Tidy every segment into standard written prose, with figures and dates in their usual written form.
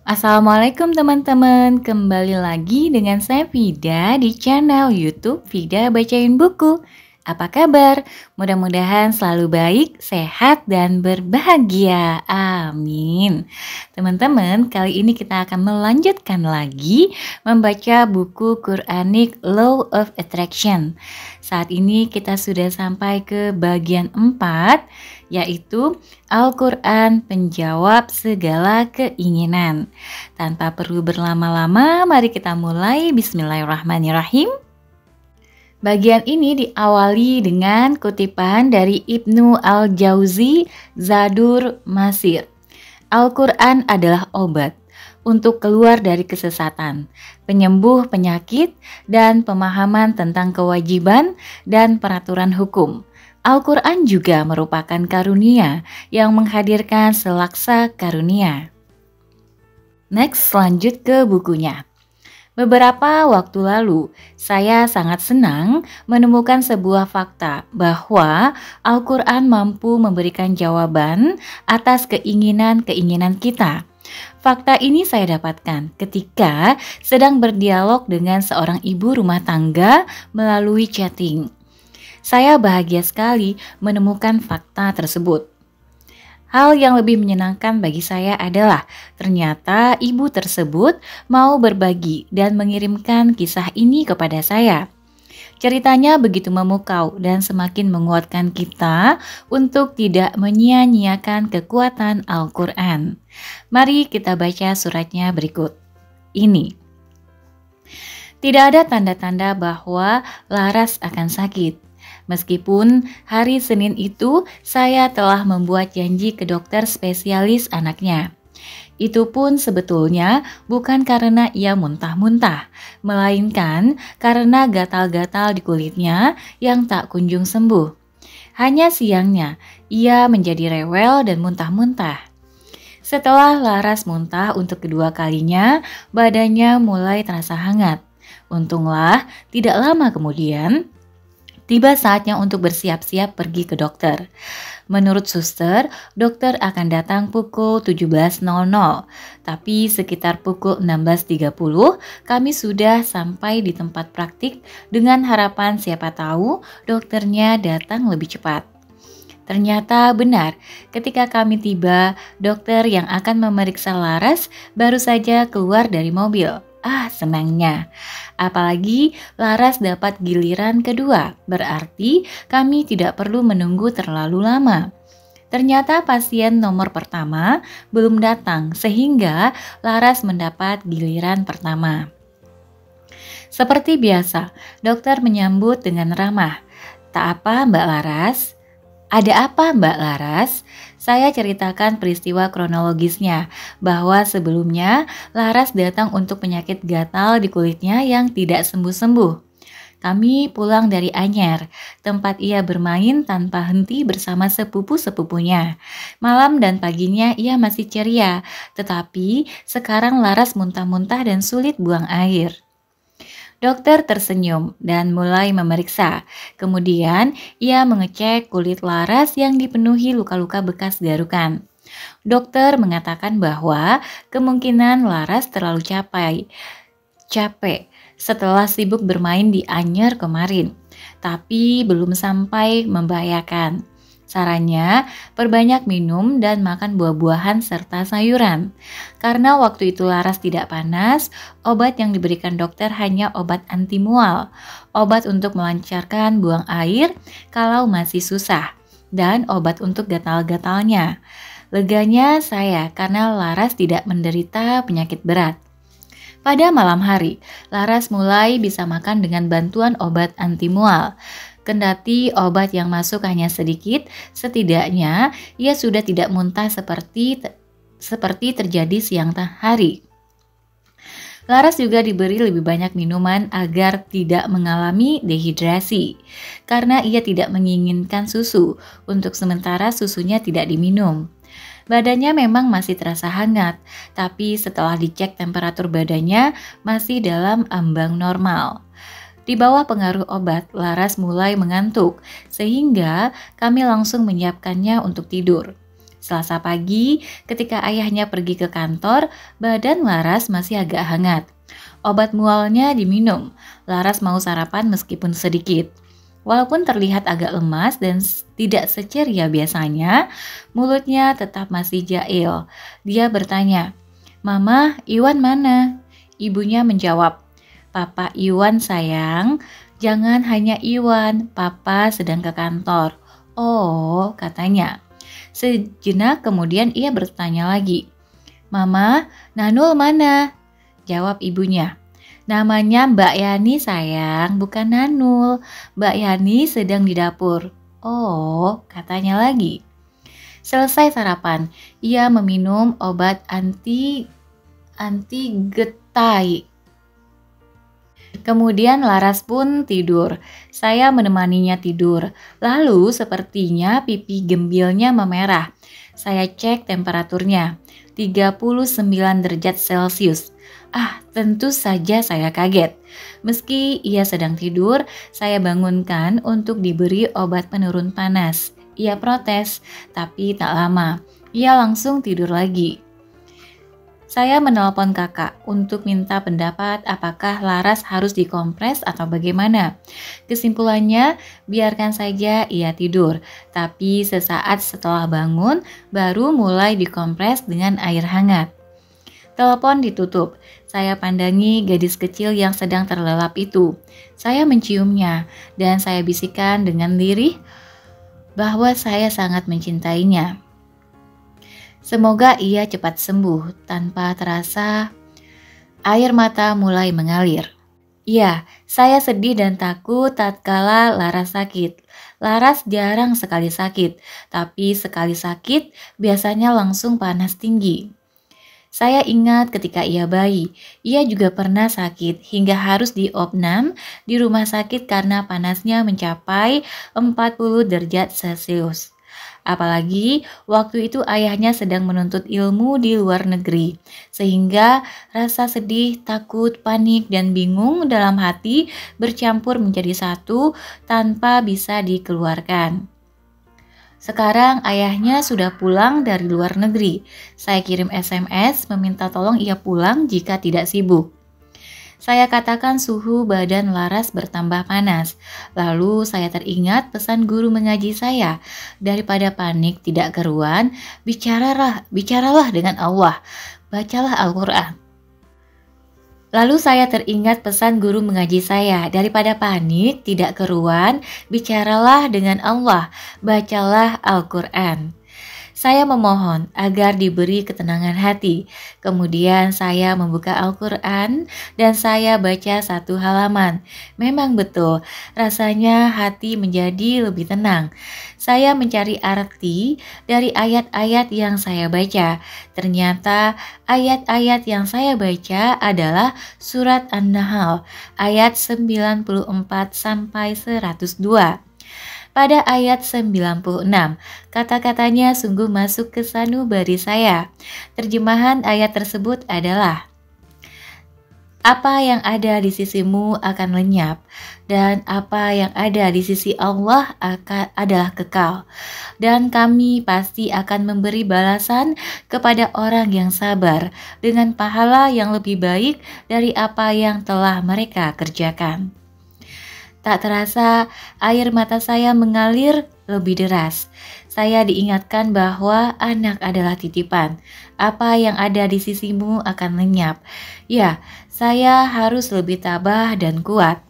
Assalamualaikum teman-teman, kembali lagi dengan saya Vida di channel YouTube Vida Bacain Buku. Apa kabar? Mudah-mudahan selalu baik, sehat, dan berbahagia. Amin. Teman-teman, kali ini kita akan melanjutkan lagi membaca buku Quranic Law of Attraction. Saat ini kita sudah sampai ke bagian 4, yaitu Al-Quran penjawab segala keinginan. Tanpa perlu berlama-lama, mari kita mulai. Bismillahirrahmanirrahim. Bagian ini diawali dengan kutipan dari Ibnu Al-Jauzi Zadur Masir. Al-Quran adalah obat untuk keluar dari kesesatan, penyembuh penyakit, dan pemahaman tentang kewajiban dan peraturan hukum. Al-Quran juga merupakan karunia yang menghadirkan selaksa karunia. Next, lanjut ke bukunya. Beberapa waktu lalu, saya sangat senang menemukan sebuah fakta bahwa Al-Quran mampu memberikan jawaban atas keinginan-keinginan kita. Fakta ini saya dapatkan ketika sedang berdialog dengan seorang ibu rumah tangga melalui chatting. Saya bahagia sekali menemukan fakta tersebut. Hal yang lebih menyenangkan bagi saya adalah ternyata ibu tersebut mau berbagi dan mengirimkan kisah ini kepada saya. Ceritanya begitu memukau dan semakin menguatkan kita untuk tidak menyia-nyiakan kekuatan Al-Quran. Mari kita baca suratnya berikut. Ini. Tidak ada tanda-tanda bahwa Laras akan sakit. Meskipun hari Senin itu saya telah membuat janji ke dokter spesialis anaknya. Itu pun sebetulnya bukan karena ia muntah-muntah, melainkan karena gatal-gatal di kulitnya yang tak kunjung sembuh. Hanya siangnya ia menjadi rewel dan muntah-muntah. Setelah Laras muntah untuk kedua kalinya, badannya mulai terasa hangat. Untunglah tidak lama kemudian tiba saatnya untuk bersiap-siap pergi ke dokter. Menurut suster, dokter akan datang pukul 17.00. Tapi sekitar pukul 16.30 kami sudah sampai di tempat praktik dengan harapan siapa tahu dokternya datang lebih cepat. Ternyata benar, ketika kami tiba, dokter yang akan memeriksa Laras baru saja keluar dari mobil. Senangnya. Apalagi Laras dapat giliran kedua, berarti kami tidak perlu menunggu terlalu lama. Ternyata pasien nomor pertama belum datang sehingga Laras mendapat giliran pertama. Seperti biasa, dokter menyambut dengan ramah. "Tak apa, Mbak Laras?" "Ada apa, Mbak Laras?" Saya ceritakan peristiwa kronologisnya, bahwa sebelumnya Laras datang untuk penyakit gatal di kulitnya yang tidak sembuh-sembuh. Kami pulang dari Anyer, tempat ia bermain tanpa henti bersama sepupu-sepupunya. Malam dan paginya ia masih ceria, tetapi sekarang Laras muntah-muntah dan sulit buang air. Dokter tersenyum dan mulai memeriksa. Kemudian ia mengecek kulit Laras yang dipenuhi luka-luka bekas garukan. Dokter mengatakan bahwa kemungkinan Laras terlalu capek setelah sibuk bermain di Anyer kemarin, tapi belum sampai membahayakan. Sarannya, perbanyak minum dan makan buah-buahan serta sayuran. Karena waktu itu Laras tidak panas, obat yang diberikan dokter hanya obat anti mual, obat untuk melancarkan buang air kalau masih susah, dan obat untuk gatal-gatalnya. Leganya saya karena Laras tidak menderita penyakit berat. Pada malam hari, Laras mulai bisa makan dengan bantuan obat anti mual. Kendati obat yang masuk hanya sedikit, setidaknya ia sudah tidak muntah seperti terjadi siang hari. Laras juga diberi lebih banyak minuman agar tidak mengalami dehidrasi, karena ia tidak menginginkan susu. Untuk sementara susunya tidak diminum. Badannya memang masih terasa hangat, tapi setelah dicek temperatur badannya masih dalam ambang normal. Di bawah pengaruh obat, Laras mulai mengantuk, sehingga kami langsung menyiapkannya untuk tidur. Selasa pagi, ketika ayahnya pergi ke kantor, badan Laras masih agak hangat. Obat mualnya diminum. Laras mau sarapan meskipun sedikit. Walaupun terlihat agak lemas dan tidak seceria biasanya, mulutnya tetap masih jail. Dia bertanya, "Mama, Iwan mana?" Ibunya menjawab, "Papa Iwan sayang, jangan hanya Iwan, Papa sedang ke kantor." "Oh," katanya. Sejenak kemudian ia bertanya lagi, "Mama, Nanul mana?" Jawab ibunya, "Namanya Mbak Yani sayang, bukan Nanul. Mbak Yani sedang di dapur." "Oh," katanya lagi. Selesai sarapan, ia meminum obat anti getai. Kemudian Laras pun tidur. Saya menemaninya tidur. Lalu sepertinya pipi gembilnya memerah. Saya cek temperaturnya, 39 derajat Celcius. Tentu saja saya kaget. Meski ia sedang tidur, saya bangunkan untuk diberi obat penurun panas. Ia protes, tapi tak lama. Ia langsung tidur lagi. Saya menelpon kakak untuk minta pendapat apakah Laras harus dikompres atau bagaimana. Kesimpulannya, biarkan saja ia tidur, tapi sesaat setelah bangun baru mulai dikompres dengan air hangat. Telepon ditutup. Saya pandangi gadis kecil yang sedang terlelap itu. Saya menciumnya dan saya bisikan dengan lirih bahwa saya sangat mencintainya. Semoga ia cepat sembuh. Tanpa terasa, air mata mulai mengalir. Iya, saya sedih dan takut tatkala Laras sakit. Laras jarang sekali sakit, tapi sekali sakit biasanya langsung panas tinggi. Saya ingat ketika ia bayi, ia juga pernah sakit hingga harus diopnam di rumah sakit karena panasnya mencapai 40 derajat Celcius. Apalagi waktu itu ayahnya sedang menuntut ilmu di luar negeri, sehingga rasa sedih, takut, panik, dan bingung dalam hati bercampur menjadi satu tanpa bisa dikeluarkan. Sekarang ayahnya sudah pulang dari luar negeri. Saya kirim SMS meminta tolong ia pulang jika tidak sibuk. Saya katakan suhu badan Laras bertambah panas. Lalu saya teringat pesan guru mengaji saya, daripada panik tidak keruan, bicaralah dengan Allah, bacalah Al-Quran. Lalu saya teringat pesan guru mengaji saya, daripada panik tidak keruan, bicaralah dengan Allah, bacalah Al-Quran. Saya memohon agar diberi ketenangan hati. Kemudian saya membuka Al-Quran dan saya baca satu halaman. Memang betul, rasanya hati menjadi lebih tenang. Saya mencari arti dari ayat-ayat yang saya baca. Ternyata ayat-ayat yang saya baca adalah surat An-Nahl ayat 94 sampai 102. Pada ayat 96, kata-katanya sungguh masuk ke sanubari saya. Terjemahan ayat tersebut adalah, "Apa yang ada di sisimu akan lenyap, dan apa yang ada di sisi Allah adalah kekal. Dan kami pasti akan memberi balasan kepada orang yang sabar dengan pahala yang lebih baik dari apa yang telah mereka kerjakan." Tak terasa, air mata saya mengalir lebih deras. Saya diingatkan bahwa anak adalah titipan. Apa yang ada di sisimu akan lenyap. Ya, saya harus lebih tabah dan kuat.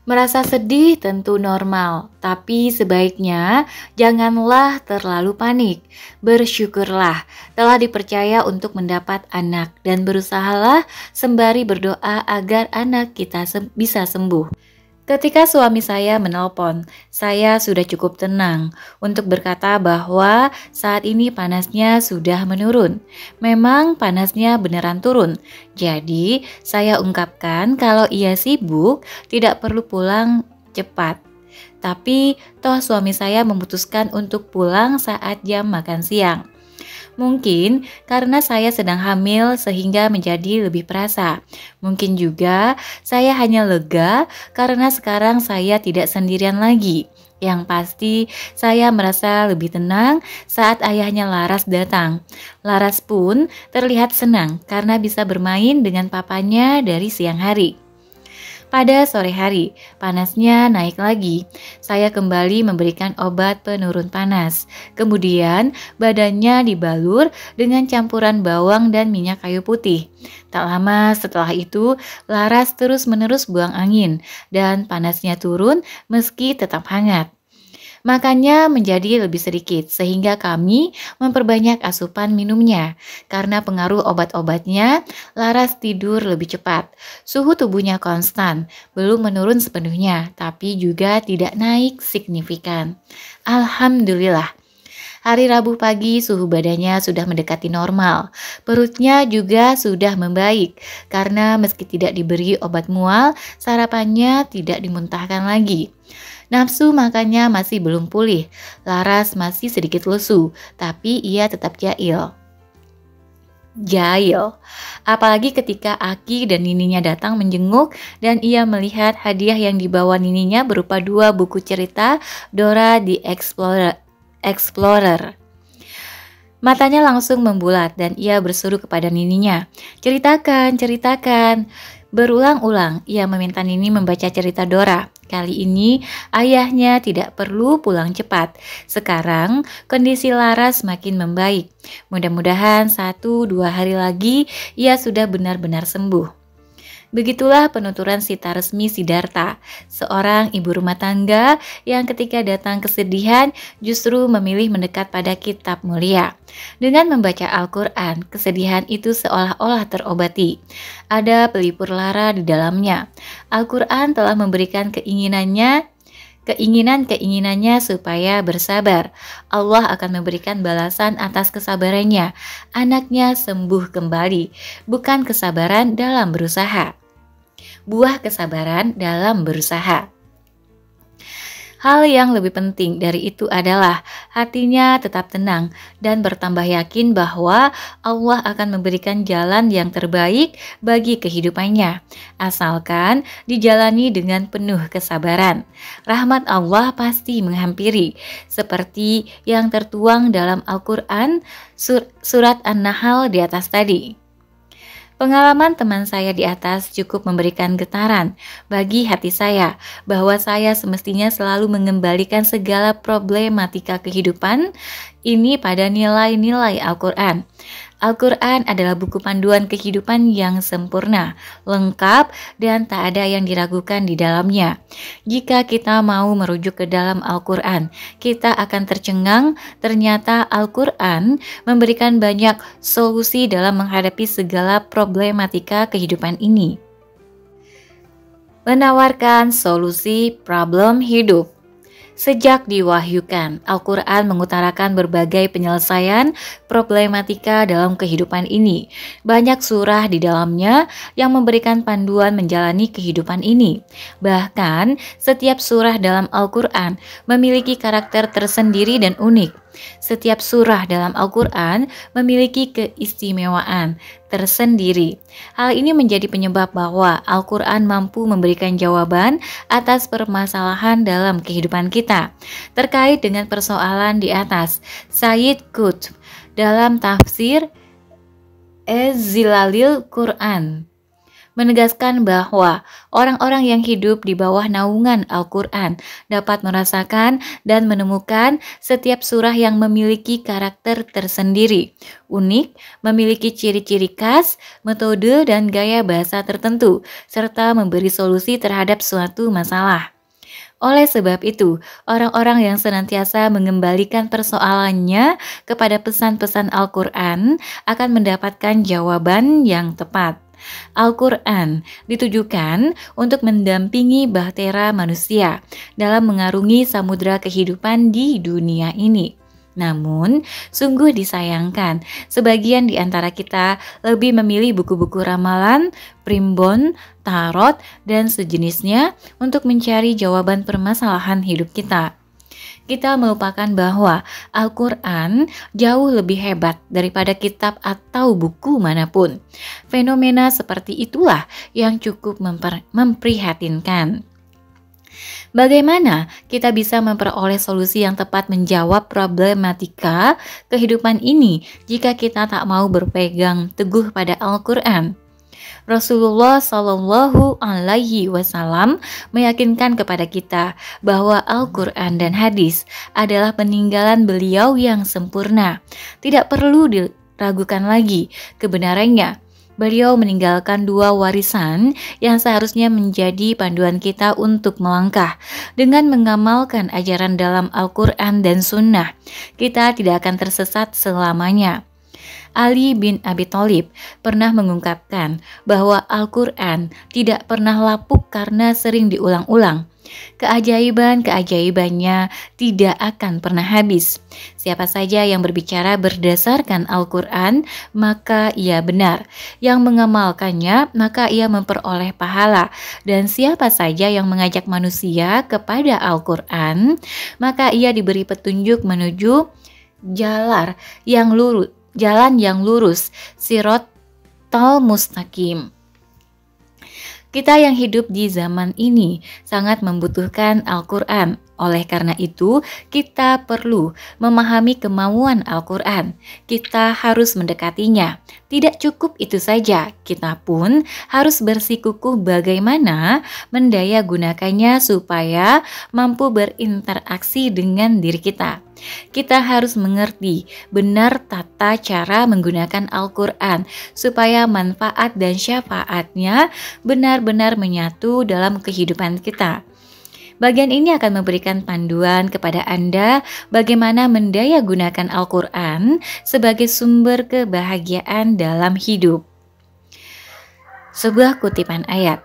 Merasa sedih tentu normal, tapi sebaiknya janganlah terlalu panik. Bersyukurlah telah dipercaya untuk mendapat anak dan berusahalah sembari berdoa agar anak kita bisa sembuh. Ketika suami saya menelpon, saya sudah cukup tenang untuk berkata bahwa saat ini panasnya sudah menurun. Memang panasnya beneran turun. Jadi saya ungkapkan kalau ia sibuk tidak perlu pulang cepat. Tapi toh suami saya memutuskan untuk pulang saat jam makan siang. Mungkin karena saya sedang hamil sehingga menjadi lebih perasa. Mungkin juga saya hanya lega karena sekarang saya tidak sendirian lagi. Yang pasti, saya merasa lebih tenang saat ayahnya Laras datang. Laras pun terlihat senang karena bisa bermain dengan papanya dari siang hari. Pada sore hari, panasnya naik lagi. Saya kembali memberikan obat penurun panas. Kemudian, badannya dibalur dengan campuran bawang dan minyak kayu putih. Tak lama setelah itu, Laras terus-menerus buang angin dan panasnya turun meski tetap hangat. Makannya menjadi lebih sedikit sehingga kami memperbanyak asupan minumnya. Karena pengaruh obat-obatnya, Laras tidur lebih cepat. Suhu tubuhnya konstan, belum menurun sepenuhnya, tapi juga tidak naik signifikan. Alhamdulillah. Hari Rabu pagi suhu badannya sudah mendekati normal. Perutnya juga sudah membaik karena meski tidak diberi obat mual, sarapannya tidak dimuntahkan lagi. Nafsu makannya masih belum pulih. Laras masih sedikit lesu, tapi ia tetap jahil. Apalagi ketika Aki dan nininya datang menjenguk dan ia melihat hadiah yang dibawa nininya berupa 2 buku cerita Dora the Explorer. Matanya langsung membulat dan ia berseru kepada nininya, ceritakan. Berulang-ulang ia meminta Nini membaca cerita Dora. Kali ini ayahnya tidak perlu pulang cepat. Sekarang kondisi Laras makin membaik. Mudah-mudahan 1-2 hari lagi ia sudah benar-benar sembuh. Begitulah penuturan Sita Resmi Sidarta, seorang ibu rumah tangga yang ketika datang kesedihan justru memilih mendekat pada kitab mulia. Dengan membaca Al-Quran, kesedihan itu seolah-olah terobati. Ada pelipur lara di dalamnya. Al-Quran telah memberikan keinginannya supaya bersabar. Allah akan memberikan balasan atas kesabarannya. Anaknya sembuh kembali, bukan kesabaran dalam berusaha. Buah kesabaran dalam berusaha. Hal yang lebih penting dari itu adalah hatinya tetap tenang dan bertambah yakin bahwa Allah akan memberikan jalan yang terbaik bagi kehidupannya, asalkan dijalani dengan penuh kesabaran. Rahmat Allah pasti menghampiri, seperti yang tertuang dalam Al-Quran surat An-Nahl di atas tadi. Pengalaman teman saya di atas cukup memberikan getaran bagi hati saya bahwa saya semestinya selalu mengembalikan segala problematika kehidupan ini pada nilai-nilai Al-Quran. Al-Quran adalah buku panduan kehidupan yang sempurna, lengkap, dan tak ada yang diragukan di dalamnya. Jika kita mau merujuk ke dalam Al-Quran, kita akan tercengang. Ternyata Al-Quran memberikan banyak solusi dalam menghadapi segala problematika kehidupan ini. Menawarkan solusi problem hidup. Sejak diwahyukan, Al-Quran mengutarakan berbagai penyelesaian problematika dalam kehidupan ini. Banyak surah di dalamnya yang memberikan panduan menjalani kehidupan ini. Bahkan, setiap surah dalam Al-Quran memiliki karakter tersendiri dan unik. Setiap surah dalam Al-Quran memiliki keistimewaan tersendiri. Hal ini menjadi penyebab bahwa Al-Quran mampu memberikan jawaban atas permasalahan dalam kehidupan kita. Terkait dengan persoalan di atas, Sayyid Qutb dalam tafsir Az-Zilalil Quran menegaskan bahwa orang-orang yang hidup di bawah naungan Al-Quran dapat merasakan dan menemukan setiap surah yang memiliki karakter tersendiri, unik, memiliki ciri-ciri khas, metode dan gaya bahasa tertentu, serta memberi solusi terhadap suatu masalah. Oleh sebab itu, orang-orang yang senantiasa mengembalikan persoalannya kepada pesan-pesan Al-Quran akan mendapatkan jawaban yang tepat. Al-Quran ditujukan untuk mendampingi bahtera manusia dalam mengarungi samudra kehidupan di dunia ini. Namun, sungguh disayangkan, sebagian di antara kita lebih memilih buku-buku ramalan, primbon, tarot, dan sejenisnya untuk mencari jawaban permasalahan hidup kita. Kita melupakan bahwa Al-Quran jauh lebih hebat daripada kitab atau buku manapun. Fenomena seperti itulah yang cukup memprihatinkan. Bagaimana kita bisa memperoleh solusi yang tepat menjawab problematika kehidupan ini jika kita tak mau berpegang teguh pada Al-Quran? Rasulullah Shallallahu Alaihi Wasallam meyakinkan kepada kita bahwa Al-Quran dan hadis adalah peninggalan beliau yang sempurna. Tidak perlu diragukan lagi kebenarannya. Beliau meninggalkan dua warisan yang seharusnya menjadi panduan kita untuk melangkah. Dengan mengamalkan ajaran dalam Al-Quran dan Sunnah, kita tidak akan tersesat selamanya. Ali bin Abi Thalib pernah mengungkapkan bahwa Al-Quran tidak pernah lapuk karena sering diulang-ulang. Keajaiban-keajaibannya tidak akan pernah habis. Siapa saja yang berbicara berdasarkan Al-Quran, maka ia benar. Yang mengamalkannya, maka ia memperoleh pahala. Dan siapa saja yang mengajak manusia kepada Al-Quran, maka ia diberi petunjuk menuju jalan yang lurus, Shiratal Mustaqim. Kita yang hidup di zaman ini sangat membutuhkan Al-Quran. Oleh karena itu, kita perlu memahami kemauan Al-Quran. Kita harus mendekatinya. Tidak cukup itu saja, kita pun harus bersikukuh bagaimana mendaya gunakannya supaya mampu berinteraksi dengan diri kita. Kita harus mengerti benar tata cara menggunakan Al-Quran supaya manfaat dan syafaatnya benar-benar menyatu dalam kehidupan kita. Bagian ini akan memberikan panduan kepada Anda bagaimana mendaya gunakan Al-Quran sebagai sumber kebahagiaan dalam hidup. Sebuah kutipan ayat,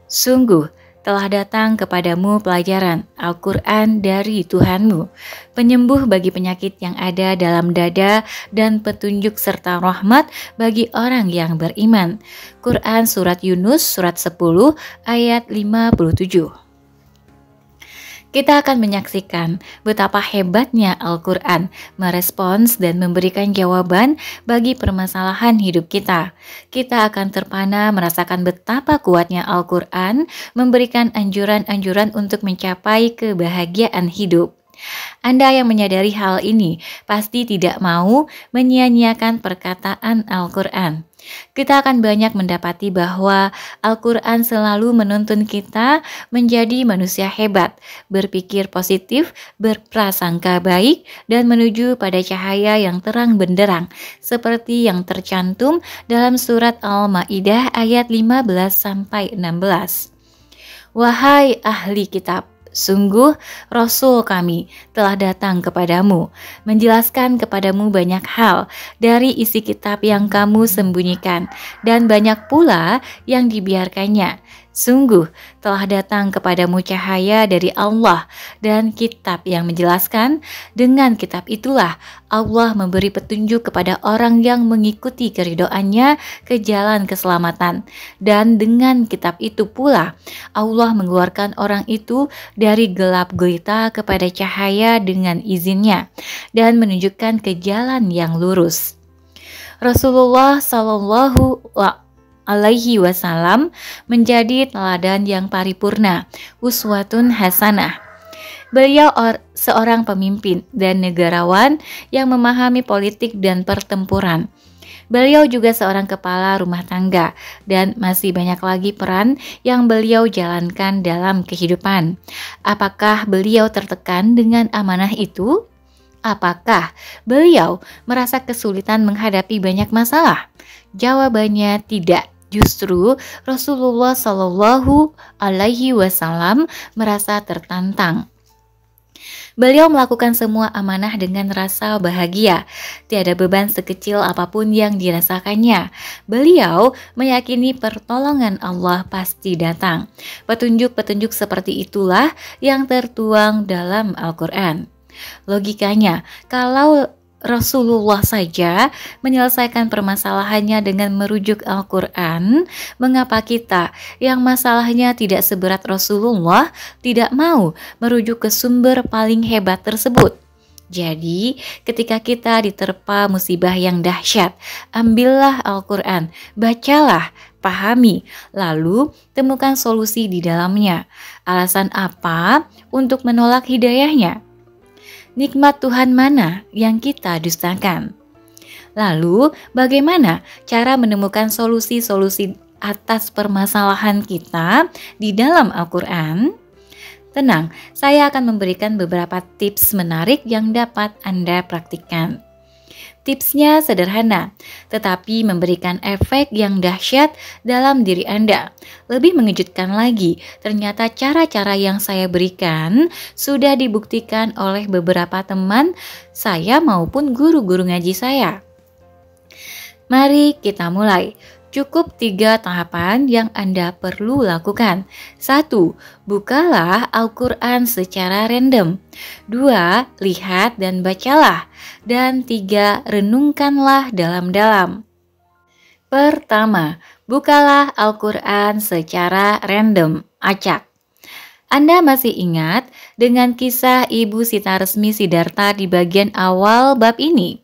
"Sungguh telah datang kepadamu pelajaran Al-Quran dari Tuhanmu, penyembuh bagi penyakit yang ada dalam dada dan petunjuk serta rahmat bagi orang yang beriman." Quran Surat Yunus Surat 10 ayat 57. Kita akan menyaksikan betapa hebatnya Al-Quran merespons dan memberikan jawaban bagi permasalahan hidup kita. Kita akan terpana merasakan betapa kuatnya Al-Quran memberikan anjuran-anjuran untuk mencapai kebahagiaan hidup. Anda yang menyadari hal ini pasti tidak mau menyia-nyiakan perkataan Al-Quran. Kita akan banyak mendapati bahwa Al-Quran selalu menuntun kita menjadi manusia hebat, berpikir positif, berprasangka baik, dan menuju pada cahaya yang terang benderang, seperti yang tercantum dalam surat Al-Ma'idah ayat 15-16. Wahai ahli kitab, sungguh Rasul kami telah datang kepadamu, menjelaskan kepadamu banyak hal dari isi kitab yang kamu sembunyikan, dan banyak pula yang dibiarkannya. Sungguh telah datang kepadamu cahaya dari Allah dan kitab yang menjelaskan. Dengan kitab itulah Allah memberi petunjuk kepada orang yang mengikuti keridhoannya ke jalan keselamatan. Dan dengan kitab itu pula Allah mengeluarkan orang itu dari gelap gulita kepada cahaya dengan izinnya dan menunjukkan ke jalan yang lurus. Rasulullah Shallallahu Alaihi Wasallam menjadi teladan yang paripurna, uswatun hasanah. Beliau seorang pemimpin dan negarawan yang memahami politik dan pertempuran. Beliau juga seorang kepala rumah tangga dan masih banyak lagi peran yang beliau jalankan dalam kehidupan. Apakah beliau tertekan dengan amanah itu? Apakah beliau merasa kesulitan menghadapi banyak masalah? Jawabannya tidak. Justru Rasulullah Shallallahu Alaihi Wasallam merasa tertantang. Beliau melakukan semua amanah dengan rasa bahagia. Tiada beban sekecil apapun yang dirasakannya. Beliau meyakini pertolongan Allah pasti datang. Petunjuk-petunjuk seperti itulah yang tertuang dalam Al-Quran. Logikanya, kalau Rasulullah saja menyelesaikan permasalahannya dengan merujuk Al-Quran, mengapa kita yang masalahnya tidak seberat Rasulullah tidak mau merujuk ke sumber paling hebat tersebut? Jadi, ketika kita diterpa musibah yang dahsyat, ambillah Al-Quran, bacalah, pahami, lalu temukan solusi di dalamnya. Alasan apa untuk menolak hidayahnya? Nikmat Tuhan mana yang kita dustakan? Lalu, bagaimana cara menemukan solusi-solusi atas permasalahan kita di dalam Al-Quran? Tenang, saya akan memberikan beberapa tips menarik yang dapat Anda praktikkan. Tipsnya sederhana, tetapi memberikan efek yang dahsyat dalam diri Anda. Lebih mengejutkan lagi, ternyata cara-cara yang saya berikan sudah dibuktikan oleh beberapa teman saya maupun guru-guru ngaji saya. Mari kita mulai. Cukup 3 tahapan yang Anda perlu lakukan. 1. Bukalah Al-Quran secara random. 2. Lihat dan bacalah. Dan 3. Renungkanlah dalam-dalam. Pertama, bukalah Al-Quran secara random, acak. Anda masih ingat dengan kisah Ibu Sita Resmi Sidarta di bagian awal bab ini?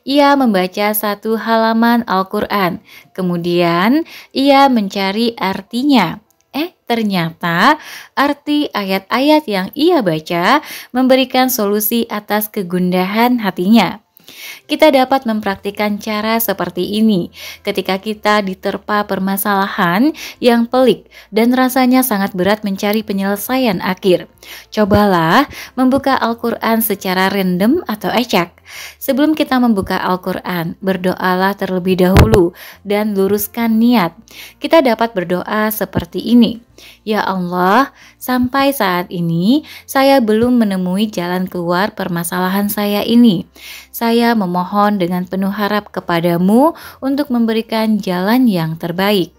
Ia membaca 1 halaman Al-Quran, kemudian ia mencari artinya. Ternyata arti ayat-ayat yang ia baca memberikan solusi atas kegundahan hatinya. Kita dapat mempraktikkan cara seperti ini ketika kita diterpa permasalahan yang pelik dan rasanya sangat berat mencari penyelesaian akhir. Cobalah membuka Al-Quran secara random atau acak. Sebelum kita membuka Al-Quran, berdoalah terlebih dahulu dan luruskan niat. Kita dapat berdoa seperti ini. Ya Allah, sampai saat ini saya belum menemui jalan keluar permasalahan saya ini. Saya memohon dengan penuh harap kepadamu untuk memberikan jalan yang terbaik.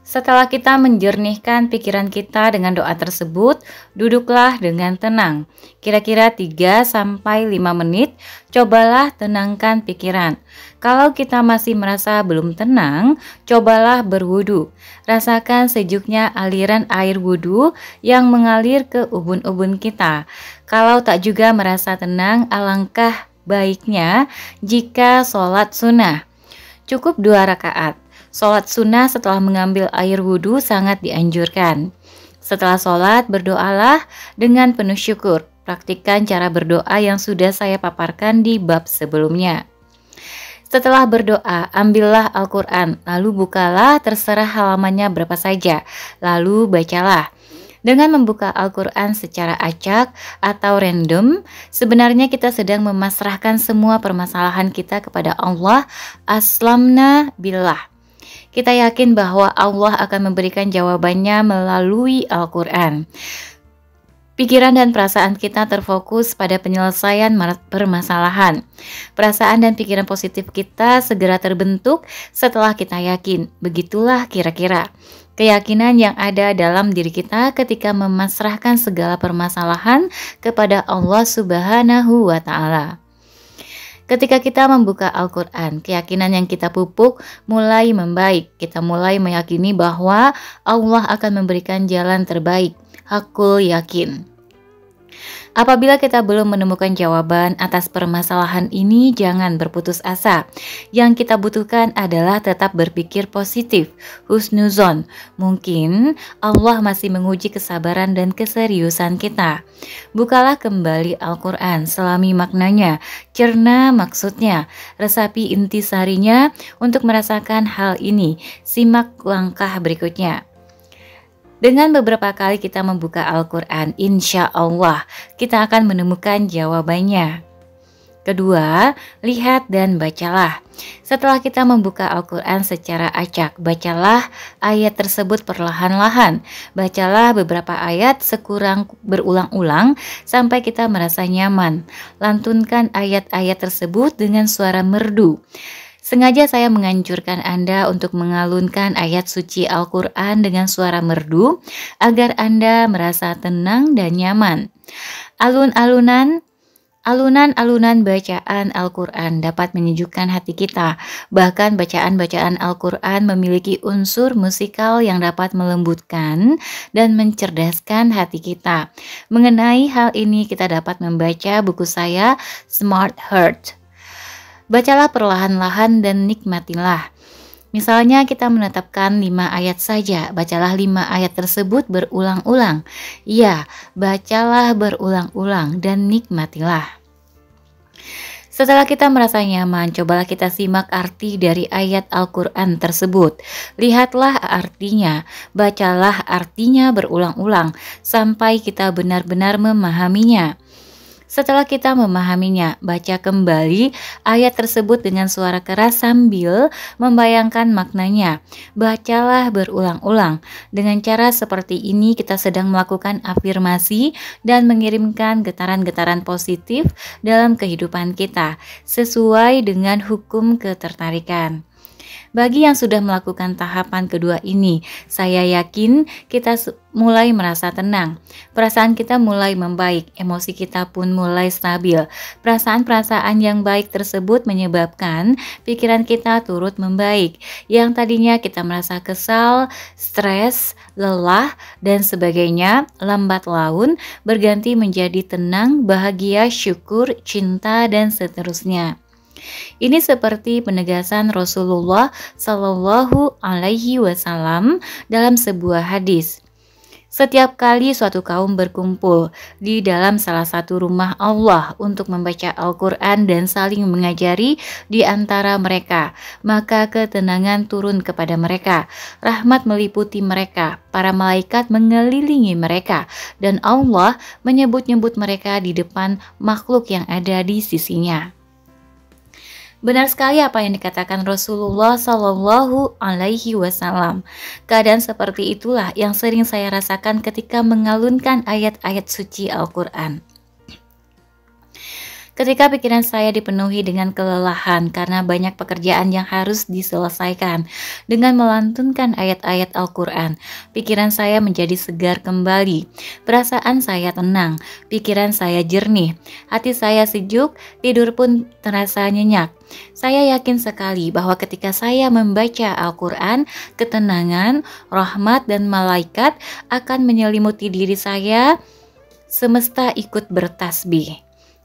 Setelah kita menjernihkan pikiran kita dengan doa tersebut, duduklah dengan tenang. Kira-kira 3-5 menit, cobalah tenangkan pikiran. Kalau kita masih merasa belum tenang, cobalah berwudu. Rasakan sejuknya aliran air wudu yang mengalir ke ubun-ubun kita. Kalau tak juga merasa tenang, alangkah baiknya jika sholat sunnah. Cukup 2 rakaat. Sholat sunnah setelah mengambil air wudhu sangat dianjurkan. Setelah sholat, berdoalah dengan penuh syukur. Praktikkan cara berdoa yang sudah saya paparkan di bab sebelumnya. Setelah berdoa, ambillah Al-Quran, lalu bukalah terserah halamannya berapa saja, lalu bacalah. Dengan membuka Al-Quran secara acak atau random, sebenarnya kita sedang memasrahkan semua permasalahan kita kepada Allah. Aslamna billah. Kita yakin bahwa Allah akan memberikan jawabannya melalui Al-Quran. Pikiran dan perasaan kita terfokus pada penyelesaian permasalahan. Perasaan dan pikiran positif kita segera terbentuk setelah kita yakin. Begitulah kira-kira keyakinan yang ada dalam diri kita ketika memasrahkan segala permasalahan kepada Allah Subhanahu wa Ta'ala. Ketika kita membuka Al-Quran, keyakinan yang kita pupuk mulai membaik. Kita mulai meyakini bahwa Allah akan memberikan jalan terbaik. Hakul yakin. Apabila kita belum menemukan jawaban atas permasalahan ini, jangan berputus asa. Yang kita butuhkan adalah tetap berpikir positif, husnuzon. Mungkin Allah masih menguji kesabaran dan keseriusan kita. Bukalah kembali Al-Quran, selami maknanya, cerna maksudnya, resapi intisarinya untuk merasakan hal ini. Simak langkah berikutnya. Dengan beberapa kali kita membuka Al-Quran, insya Allah kita akan menemukan jawabannya. Kedua, lihat dan bacalah. Setelah kita membuka Al-Quran secara acak, bacalah ayat tersebut perlahan-lahan. Bacalah beberapa ayat sekurang berulang-ulang sampai kita merasa nyaman. Lantunkan ayat-ayat tersebut dengan suara merdu. Sengaja saya menganjurkan Anda untuk mengalunkan ayat suci Al-Quran dengan suara merdu agar Anda merasa tenang dan nyaman. Alun-alunan Alunan-alunan bacaan Al-Quran dapat menyejukkan hati kita. Bahkan bacaan-bacaan Al-Quran memiliki unsur musikal yang dapat melembutkan dan mencerdaskan hati kita. Mengenai hal ini kita dapat membaca buku saya Smart Heart. Bacalah perlahan-lahan dan nikmatilah. Misalnya kita menetapkan 5 ayat saja, bacalah 5 ayat tersebut berulang-ulang. Ya, bacalah berulang-ulang dan nikmatilah. Setelah kita merasa nyaman, cobalah kita simak arti dari ayat Al-Quran tersebut. Lihatlah artinya, bacalah artinya berulang-ulang sampai kita benar-benar memahaminya. Setelah kita memahaminya, baca kembali ayat tersebut dengan suara keras sambil membayangkan maknanya. Bacalah berulang-ulang. Dengan cara seperti ini kita sedang melakukan afirmasi dan mengirimkan getaran-getaran positif dalam kehidupan kita, sesuai dengan hukum ketertarikan. Bagi yang sudah melakukan tahapan kedua ini, saya yakin kita mulai merasa tenang. Perasaan kita mulai membaik, emosi kita pun mulai stabil. Perasaan-perasaan yang baik tersebut menyebabkan pikiran kita turut membaik. Yang tadinya kita merasa kesal, stres, lelah, dan sebagainya, lambat laun berganti menjadi tenang, bahagia, syukur, cinta, dan seterusnya. Ini seperti penegasan Rasulullah Shallallahu Alaihi Wasallam dalam sebuah hadis. Setiap kali suatu kaum berkumpul di dalam salah satu rumah Allah untuk membaca Al-Quran dan saling mengajari di antara mereka, maka ketenangan turun kepada mereka, rahmat meliputi mereka, para malaikat mengelilingi mereka, dan Allah menyebut-nyebut mereka di depan makhluk yang ada di sisinya. Benar sekali apa yang dikatakan Rasulullah Shallallahu Alaihi Wasallam. Keadaan seperti itulah yang sering saya rasakan ketika mengalunkan ayat-ayat suci Al-Quran. Ketika pikiran saya dipenuhi dengan kelelahan karena banyak pekerjaan yang harus diselesaikan, dengan melantunkan ayat-ayat Al-Quran, pikiran saya menjadi segar kembali, perasaan saya tenang, pikiran saya jernih, hati saya sejuk, tidur pun terasa nyenyak. Saya yakin sekali bahwa ketika saya membaca Al-Quran, ketenangan, rahmat, dan malaikat akan menyelimuti diri saya, semesta ikut bertasbih.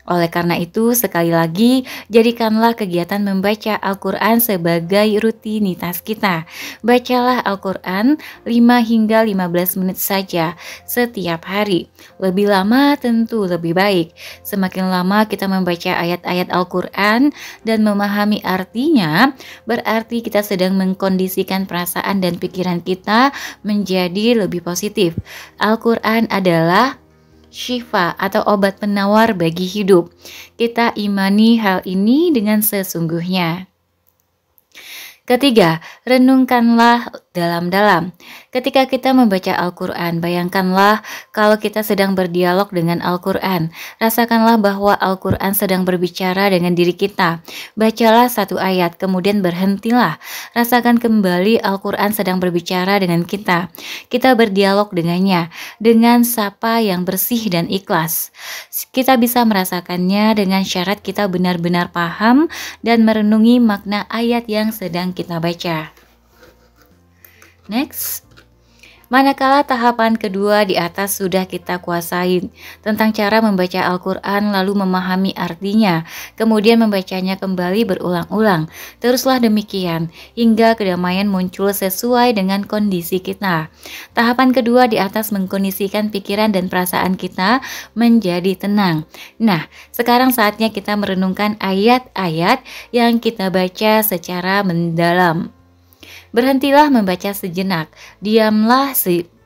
Oleh karena itu, sekali lagi, jadikanlah kegiatan membaca Al-Quran sebagai rutinitas kita. Bacalah Al-Quran 5 hingga 15 menit saja setiap hari. Lebih lama tentu lebih baik. Semakin lama kita membaca ayat-ayat Al-Quran dan memahami artinya, berarti kita sedang mengkondisikan perasaan dan pikiran kita menjadi lebih positif. Al-Quran adalah syifa atau obat penawar bagi hidup. Kita imani hal ini dengan sesungguhnya. Ketiga, renungkanlah dalam-dalam. Ketika kita membaca Al-Quran, bayangkanlah kalau kita sedang berdialog dengan Al-Quran. Rasakanlah bahwa Al-Quran sedang berbicara dengan diri kita. Bacalah satu ayat, kemudian berhentilah. Rasakan kembali Al-Quran sedang berbicara dengan kita. Kita berdialog dengannya, dengan sapa yang bersih dan ikhlas. Kita bisa merasakannya dengan syarat kita benar-benar paham dan merenungi makna ayat yang sedang kita baca. Next, manakala tahapan kedua di atas sudah kita kuasai tentang cara membaca Al-Quran lalu memahami artinya, kemudian membacanya kembali berulang-ulang. Teruslah demikian hingga kedamaian muncul sesuai dengan kondisi kita. Tahapan kedua di atas mengkondisikan pikiran dan perasaan kita menjadi tenang. Nah, sekarang saatnya kita merenungkan ayat-ayat yang kita baca secara mendalam. Berhentilah membaca sejenak, diamlah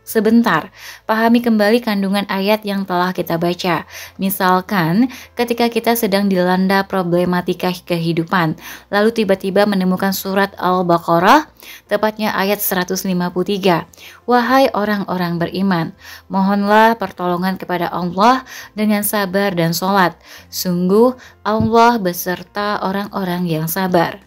sebentar, pahami kembali kandungan ayat yang telah kita baca. Misalkan ketika kita sedang dilanda problematika kehidupan, lalu tiba-tiba menemukan surat Al-Baqarah, tepatnya ayat 153. Wahai orang-orang beriman, mohonlah pertolongan kepada Allah dengan sabar dan sholat. Sungguh Allah beserta orang-orang yang sabar.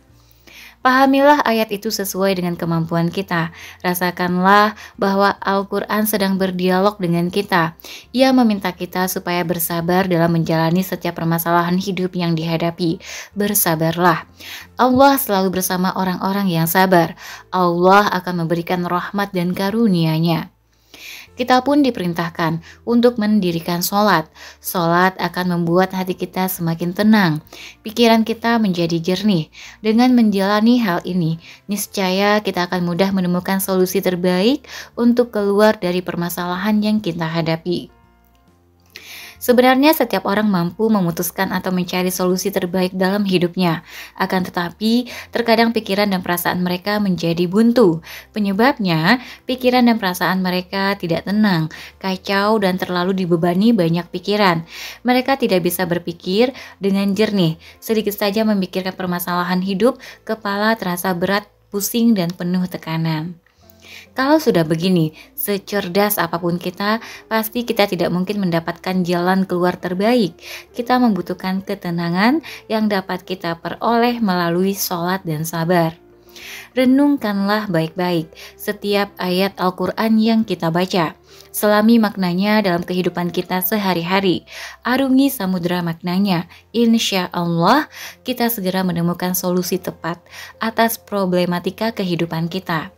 Pahamilah ayat itu sesuai dengan kemampuan kita. Rasakanlah bahwa Al-Quran sedang berdialog dengan kita. Ia meminta kita supaya bersabar dalam menjalani setiap permasalahan hidup yang dihadapi. Bersabarlah. Allah selalu bersama orang-orang yang sabar. Allah akan memberikan rahmat dan karunia-Nya. Kita pun diperintahkan untuk mendirikan sholat. Sholat akan membuat hati kita semakin tenang, pikiran kita menjadi jernih. Dengan menjalani hal ini, niscaya kita akan mudah menemukan solusi terbaik untuk keluar dari permasalahan yang kita hadapi. Sebenarnya setiap orang mampu memutuskan atau mencari solusi terbaik dalam hidupnya. Akan tetapi, terkadang pikiran dan perasaan mereka menjadi buntu. Penyebabnya, pikiran dan perasaan mereka tidak tenang, kacau dan terlalu dibebani banyak pikiran. Mereka tidak bisa berpikir dengan jernih. Sedikit saja memikirkan permasalahan hidup, kepala terasa berat, pusing dan penuh tekanan. Kalau sudah begini, secerdas apapun kita, pasti kita tidak mungkin mendapatkan jalan keluar terbaik. Kita membutuhkan ketenangan yang dapat kita peroleh melalui sholat dan sabar. Renungkanlah baik-baik setiap ayat Al-Quran yang kita baca. Selami maknanya dalam kehidupan kita sehari-hari. Arungi samudera maknanya. Insya Allah kita segera menemukan solusi tepat atas problematika kehidupan kita.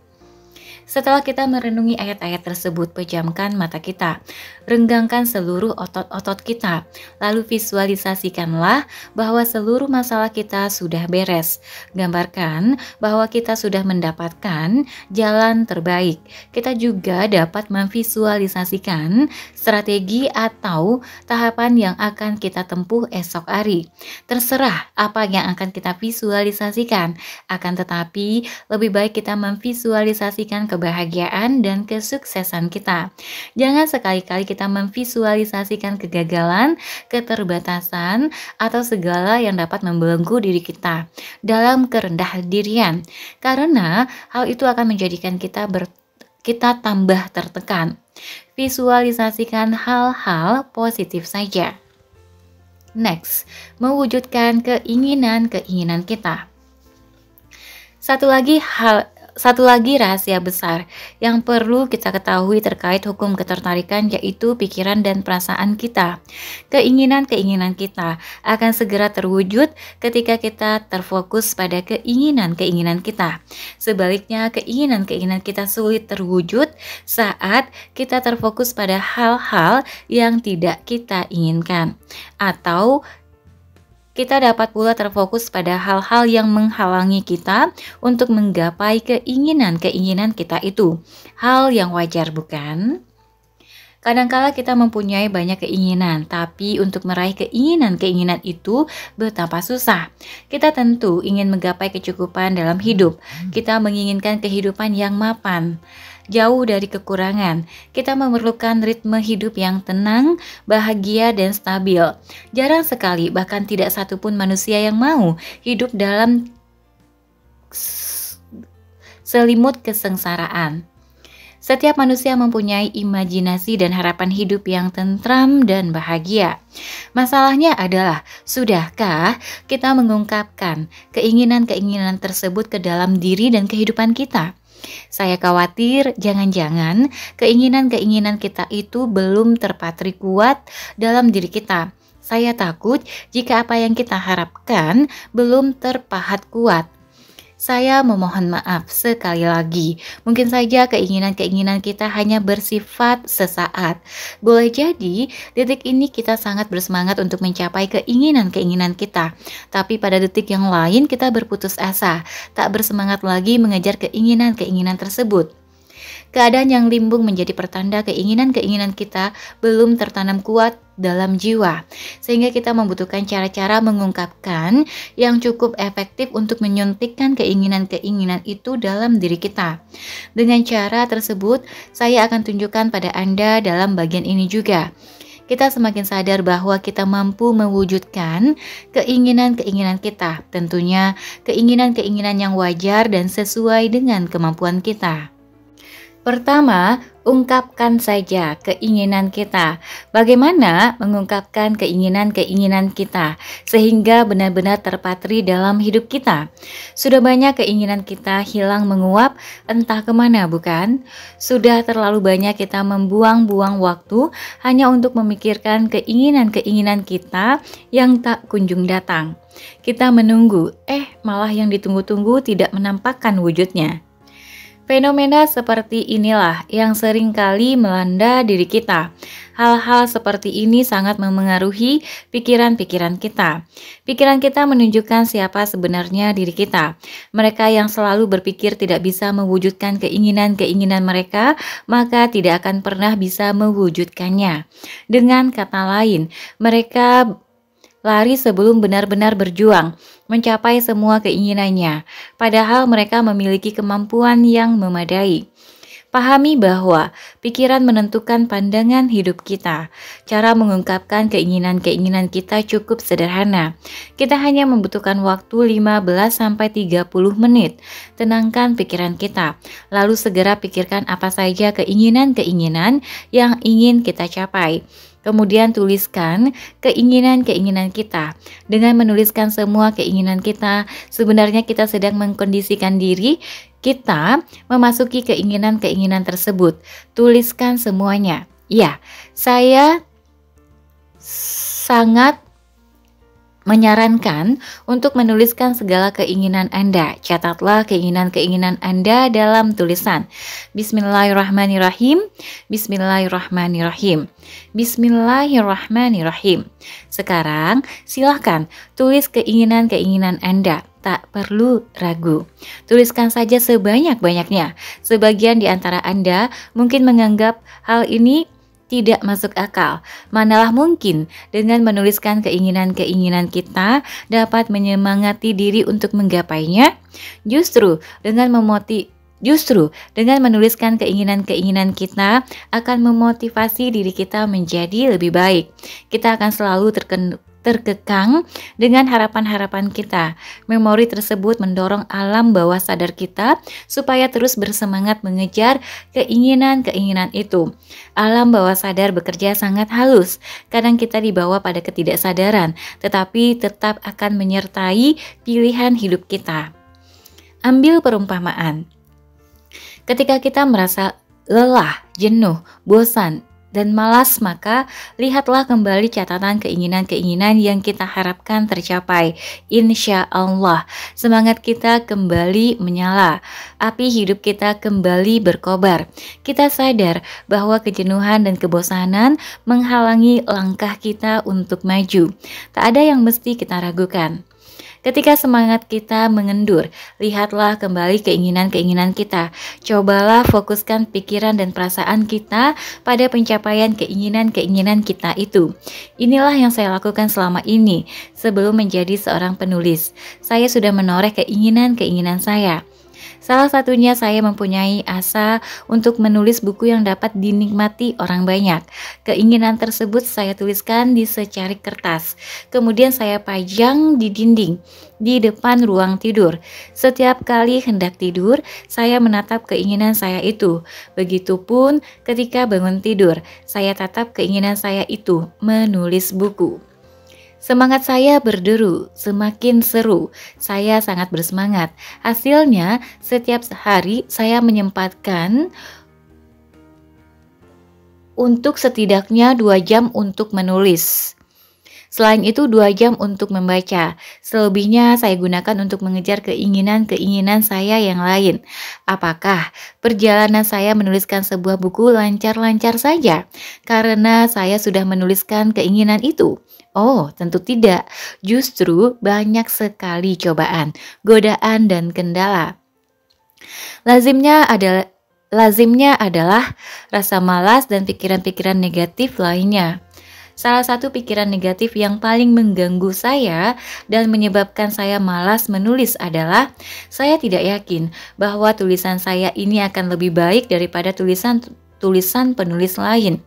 Setelah kita merenungi ayat-ayat tersebut, pejamkan mata kita, renggangkan seluruh otot-otot kita, lalu visualisasikanlah bahwa seluruh masalah kita sudah beres. Gambarkan bahwa kita sudah mendapatkan jalan terbaik. Kita juga dapat memvisualisasikan strategi atau tahapan yang akan kita tempuh esok hari. Terserah apa yang akan kita visualisasikan, akan tetapi lebih baik kita memvisualisasikan kebahagiaan dan kesuksesan kita. Jangan sekali-kali kita memvisualisasikan kegagalan, keterbatasan, atau segala yang dapat membelenggu diri kita dalam kerendah dirian. Karena hal itu akan menjadikan kita tambah tertekan. Visualisasikan hal-hal positif saja. Next, mewujudkan keinginan-keinginan kita. Satu lagi rahasia besar yang perlu kita ketahui terkait hukum ketertarikan, yaitu pikiran dan perasaan kita. Keinginan-keinginan kita akan segera terwujud ketika kita terfokus pada keinginan-keinginan kita. Sebaliknya, keinginan-keinginan kita sulit terwujud saat kita terfokus pada hal-hal yang tidak kita inginkan. Atau kita dapat pula terfokus pada hal-hal yang menghalangi kita untuk menggapai keinginan-keinginan kita itu. Hal yang wajar, bukan? Kadangkala kita mempunyai banyak keinginan, tapi untuk meraih keinginan-keinginan itu betapa susah. Kita tentu ingin menggapai kecukupan dalam hidup. Kita menginginkan kehidupan yang mapan, jauh dari kekurangan. Kita memerlukan ritme hidup yang tenang, bahagia, dan stabil. Jarang sekali, bahkan tidak satupun manusia yang mau hidup dalam selimut kesengsaraan. Setiap manusia mempunyai imajinasi dan harapan hidup yang tentram dan bahagia. Masalahnya adalah, sudahkah kita mengungkapkan keinginan-keinginan tersebut ke dalam diri dan kehidupan kita? Saya khawatir jangan-jangan keinginan-keinginan kita itu belum terpatri kuat dalam diri kita. Saya takut jika apa yang kita harapkan belum terpahat kuat. Saya memohon maaf sekali lagi. Mungkin saja keinginan-keinginan kita hanya bersifat sesaat. Boleh jadi detik ini kita sangat bersemangat untuk mencapai keinginan-keinginan kita. Tapi pada detik yang lain kita berputus asa, tak bersemangat lagi mengejar keinginan-keinginan tersebut. Keadaan yang limbung menjadi pertanda keinginan-keinginan kita belum tertanam kuat dalam jiwa, sehingga kita membutuhkan cara-cara mengungkapkan yang cukup efektif untuk menyuntikkan keinginan-keinginan itu dalam diri kita. Dengan cara tersebut, saya akan tunjukkan pada Anda dalam bagian ini juga. Kita semakin sadar bahwa kita mampu mewujudkan keinginan-keinginan kita, tentunya keinginan-keinginan yang wajar dan sesuai dengan kemampuan kita. Pertama, ungkapkan saja keinginan kita. Bagaimana mengungkapkan keinginan-keinginan kita sehingga benar-benar terpatri dalam hidup kita? Sudah banyak keinginan kita hilang menguap entah kemana, bukan? Sudah terlalu banyak kita membuang-buang waktu hanya untuk memikirkan keinginan-keinginan kita yang tak kunjung datang. Kita menunggu, malah yang ditunggu-tunggu tidak menampakkan wujudnya. Fenomena seperti inilah yang sering kali melanda diri kita. Hal-hal seperti ini sangat memengaruhi pikiran-pikiran kita. Pikiran kita menunjukkan siapa sebenarnya diri kita. Mereka yang selalu berpikir tidak bisa mewujudkan keinginan-keinginan mereka, maka tidak akan pernah bisa mewujudkannya. Dengan kata lain, mereka lari sebelum benar-benar berjuang, mencapai semua keinginannya, padahal mereka memiliki kemampuan yang memadai. Pahami bahwa pikiran menentukan pandangan hidup kita. Cara mengungkapkan keinginan-keinginan kita cukup sederhana. Kita hanya membutuhkan waktu 15-30 menit. Tenangkan pikiran kita, lalu segera pikirkan apa saja keinginan-keinginan yang ingin kita capai. Kemudian tuliskan keinginan-keinginan kita. Dengan menuliskan semua keinginan kita, sebenarnya kita sedang mengkondisikan diri kita memasuki keinginan-keinginan tersebut. Tuliskan semuanya. Ya, saya sangat menyarankan untuk menuliskan segala keinginan Anda. Catatlah keinginan-keinginan Anda dalam tulisan. Bismillahirrahmanirrahim. Bismillahirrahmanirrahim. Bismillahirrahmanirrahim. Sekarang silahkan tulis keinginan-keinginan Anda. Tak perlu ragu. Tuliskan saja sebanyak-banyaknya. Sebagian di antara Anda mungkin menganggap hal ini tidak masuk akal. Manalah mungkin dengan menuliskan keinginan-keinginan kita dapat menyemangati diri untuk menggapainya. Justru dengan menuliskan keinginan-keinginan kita akan memotivasi diri kita menjadi lebih baik. Kita akan selalu terkekang dengan harapan-harapan kita. Memori tersebut mendorong alam bawah sadar kita supaya terus bersemangat mengejar keinginan-keinginan itu. Alam bawah sadar bekerja sangat halus. Kadang kita dibawa pada ketidaksadaran, tetapi tetap akan menyertai pilihan hidup kita. Ambil perumpamaan. Ketika kita merasa lelah, jenuh, bosan, dan malas, maka lihatlah kembali catatan keinginan-keinginan yang kita harapkan tercapai. Insya Allah, semangat kita kembali menyala, api hidup kita kembali berkobar. Kita sadar bahwa kejenuhan dan kebosanan menghalangi langkah kita untuk maju. Tak ada yang mesti kita ragukan. Ketika semangat kita mengendur, lihatlah kembali keinginan-keinginan kita. Cobalah fokuskan pikiran dan perasaan kita pada pencapaian keinginan-keinginan kita itu. Inilah yang saya lakukan selama ini sebelum menjadi seorang penulis. Saya sudah menoreh keinginan-keinginan saya. Salah satunya saya mempunyai asa untuk menulis buku yang dapat dinikmati orang banyak. Keinginan tersebut saya tuliskan di secarik kertas. Kemudian saya pajang di dinding di depan ruang tidur. Setiap kali hendak tidur, saya menatap keinginan saya itu. Begitupun ketika bangun tidur, saya tatap keinginan saya itu, menulis buku. Semangat saya berderu, semakin seru. Saya sangat bersemangat. Hasilnya, setiap hari saya menyempatkan untuk setidaknya 2 jam untuk menulis. Selain itu 2 jam untuk membaca. Selebihnya saya gunakan untuk mengejar keinginan-keinginan saya yang lain. Apakah perjalanan saya menuliskan sebuah buku lancar-lancar saja karena saya sudah menuliskan keinginan itu? Oh, tentu tidak. Justru banyak sekali cobaan, godaan, dan kendala. Lazimnya adalah rasa malas dan pikiran-pikiran negatif lainnya. Salah satu pikiran negatif yang paling mengganggu saya dan menyebabkan saya malas menulis adalah saya tidak yakin bahwa tulisan saya ini akan lebih baik daripada tulisan penulis lain.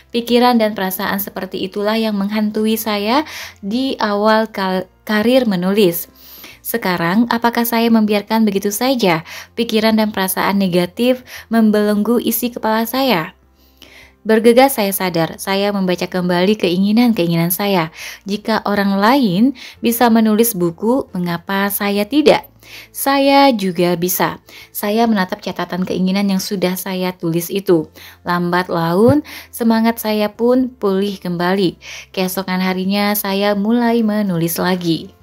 Pikiran dan perasaan seperti itulah yang menghantui saya di awal karir menulis. Sekarang, apakah saya membiarkan begitu saja pikiran dan perasaan negatif membelenggu isi kepala saya? Bergegas saya sadar, saya membaca kembali keinginan-keinginan saya. Jika orang lain bisa menulis buku, mengapa saya tidak? Saya juga bisa. Saya menatap catatan keinginan yang sudah saya tulis itu. Lambat laun, semangat saya pun pulih kembali. Keesokan harinya saya mulai menulis lagi.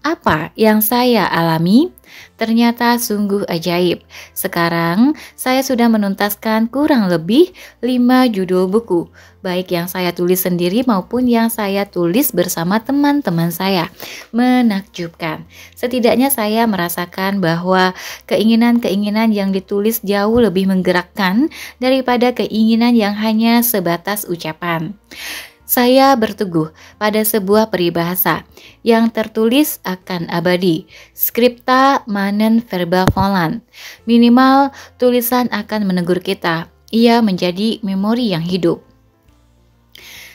Apa yang saya alami? Ternyata sungguh ajaib. Sekarang saya sudah menuntaskan kurang lebih 5 judul buku, baik yang saya tulis sendiri maupun yang saya tulis bersama teman-teman saya. Menakjubkan. Setidaknya saya merasakan bahwa keinginan-keinginan yang ditulis jauh lebih menggerakkan daripada keinginan yang hanya sebatas ucapan. Saya berteguh pada sebuah peribahasa yang tertulis akan abadi, scripta manen verba volant. Minimal tulisan akan menegur kita, ia menjadi memori yang hidup.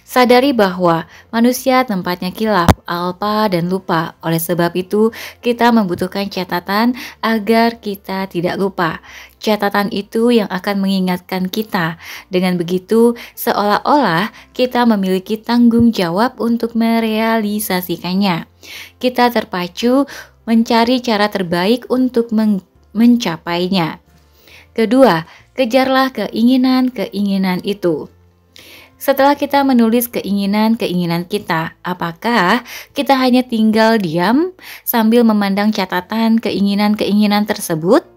Sadari bahwa manusia tempatnya kilaf, alpa, dan lupa. Oleh sebab itu, kita membutuhkan catatan agar kita tidak lupa. Catatan itu yang akan mengingatkan kita. Dengan begitu, seolah-olah kita memiliki tanggung jawab untuk merealisasikannya. Kita terpacu mencari cara terbaik untuk mencapainya. Kedua, kejarlah keinginan-keinginan itu. Setelah kita menulis keinginan-keinginan kita, apakah kita hanya tinggal diam sambil memandang catatan keinginan-keinginan tersebut?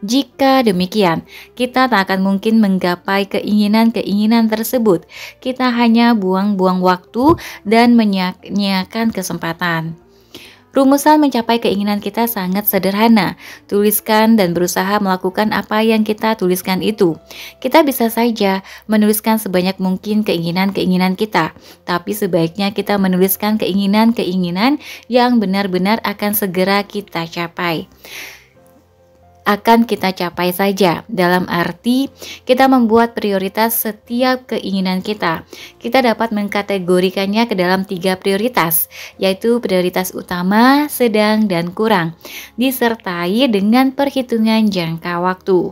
Jika demikian, kita tak akan mungkin menggapai keinginan-keinginan tersebut. Kita hanya buang-buang waktu dan menyia-nyiakan kesempatan. Rumusan mencapai keinginan kita sangat sederhana. Tuliskan dan berusaha melakukan apa yang kita tuliskan itu. Kita bisa saja menuliskan sebanyak mungkin keinginan-keinginan kita, tapi sebaiknya kita menuliskan keinginan-keinginan yang benar-benar akan segera kita capai. Akan kita capai saja, dalam arti kita membuat prioritas setiap keinginan kita. Kita dapat mengkategorikannya ke dalam 3 prioritas, yaitu prioritas utama, sedang, dan kurang, disertai dengan perhitungan jangka waktu.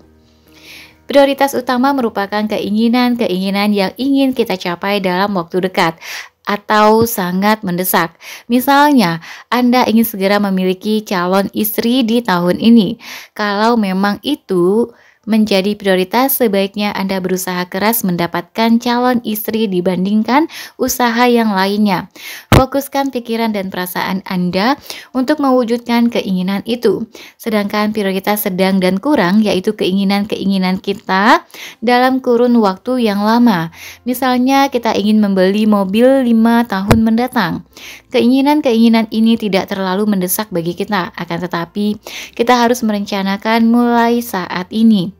Prioritas utama merupakan keinginan-keinginan yang ingin kita capai dalam waktu dekat atau sangat mendesak. Misalnya, Anda ingin segera memiliki calon istri di tahun ini. Kalau memang itu menjadi prioritas, sebaiknya Anda berusaha keras mendapatkan calon istri dibandingkan usaha yang lainnya. Fokuskan pikiran dan perasaan Anda untuk mewujudkan keinginan itu. Sedangkan prioritas sedang dan kurang, yaitu keinginan-keinginan kita dalam kurun waktu yang lama. Misalnya kita ingin membeli mobil 5 tahun mendatang. Keinginan-keinginan ini tidak terlalu mendesak bagi kita, akan tetapi kita harus merencanakan mulai saat ini.